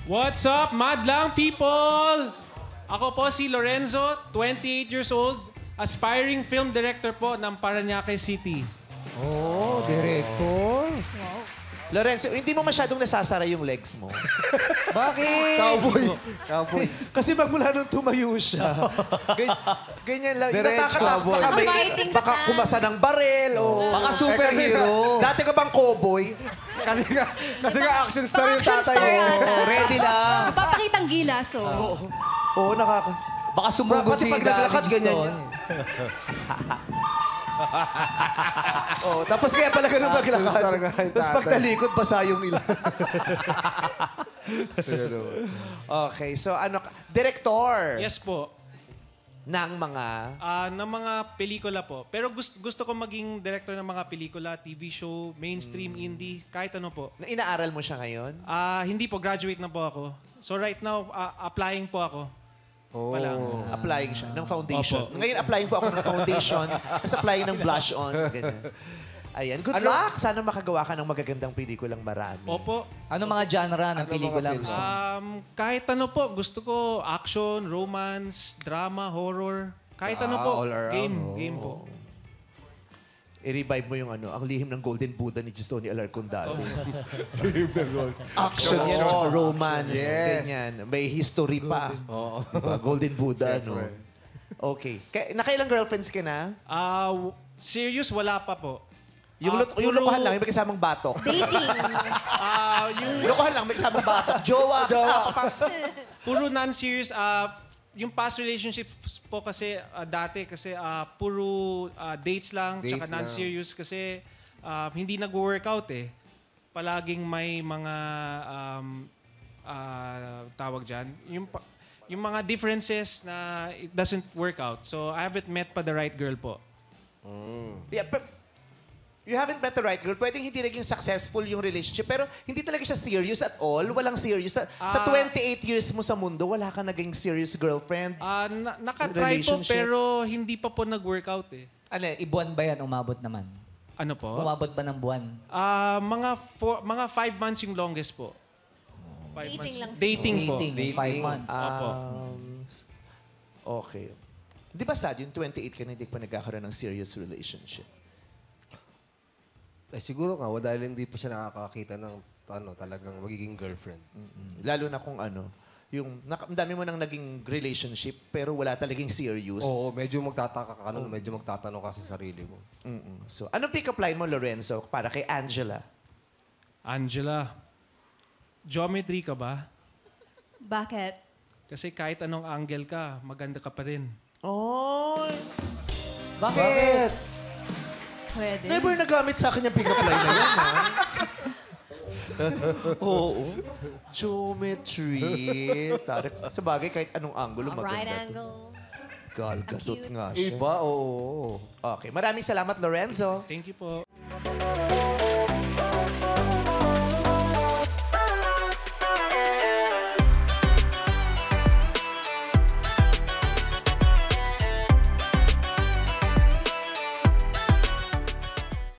What's up, madlang people? Ako po si Lorenzo, 28 years old, aspiring film director po ng Parañaque City. Oh, director. Lorenzo, hindi mo masyadong nasasara yung legs mo. Bakit? Cowboy. Kasi magmula nung tumayo siya, ganyan lang. Diretso, Natatakot boy. ka may, Fighting baka stance. kumasa ng barel o... Baka superhero. Dati ka bang cowboy? Kasi nga action star yung Action tatay. star mo. yata. Ready lang. Papakitang gilas, oh. Oo, nakaka... Baka sumugod Pati si pag naglakad, David ganyan Stone. yan. Oh, tapos kaya pala ganun Action star maglakad. nga yung Tapos pag tatay. talikod, basa yung ila. Okay, so ano, director Yes po. ng mga... Ng mga pelikula po. Pero gusto ko maging director ng mga pelikula, TV show, mainstream, indie, kahit ano po. Inaaral mo siya ngayon? Hindi po, graduate na po ako. So right now, applying po ako. Wala. Applying siya ng foundation. Opo. Ngayon, applying po ako ng foundation. Tapos applying ng blush on. Ganyan. Ayan. Good luck! Sana makagawa ka ng magagandang pelikulang marami. Opo. Ano mga genre ng Ano pelikula mga gusto? Kahit ano po, gusto ko action, romance, drama, horror. Kahit ano po. all around. Game po. I-revive mo yung ano, ang lihim ng Golden Buddha ni Gistoni Alarcondado. Action yan, tsaka romance, Yes. ganyan. May history pa. Diba? Golden Buddha, no? Okay. Nakailang girlfriends ka na? Serious, wala pa po. Yung lokohan lang, yung may kasamang batok. Dating. Yung Lokohan lang, may kasamang batok. Jowa. puro non-serious, yung past relationships po kasi dati kasi puro dates lang, Date tsaka lang. non-serious kasi hindi nag-workout eh. Palaging may mga tawag dyan. Yung mga differences na it doesn't work out. So I haven't met pa the right girl po. Yeah, but you haven't met the right girl. Pwedeng hindi naging successful yung relationship, pero hindi talaga siya serious at all. Walang serious. Sa 28 years mo sa mundo, wala ka naging serious girlfriend. Nakatry po Relationship. pero hindi pa po nag-workout eh. Ano, ibuwan ba yan? Umabot naman. Ano po? Umabot ba ng buwan? Mga 5 months yung longest po. 5 Dating months. lang siguro. Dating po. Dating. 5 months. Opo. Okay. Di ba sad, yung 28 ka na hindi pa nagkakaroon ng serious relationship? Eh, siguro nga, dahil hindi pa siya nakakakita ng talagang magiging girlfriend. Lalo na kung ano, yung ang dami mo nang naging relationship pero wala talagang serious. Oo, medyo magtataka ka nun, medyo magtatanong ka sa sarili mo. So, anong pick-up line mo, Lorenzo, para kay Angela? Angela, geometry ka ba? Bakit? Kasi kahit anong angle ka, maganda ka pa rin. Oh, Bakit? Pwede. never nagamit sa akin yung pick-up line na yan, ha? Oo. Geometry. Sa bagay, kahit anong angulo, maganda. Right to. angle. Gal, gadot Cute. nga siya. Iba, oo. Okay, maraming salamat, Lorenzo. Thank you po.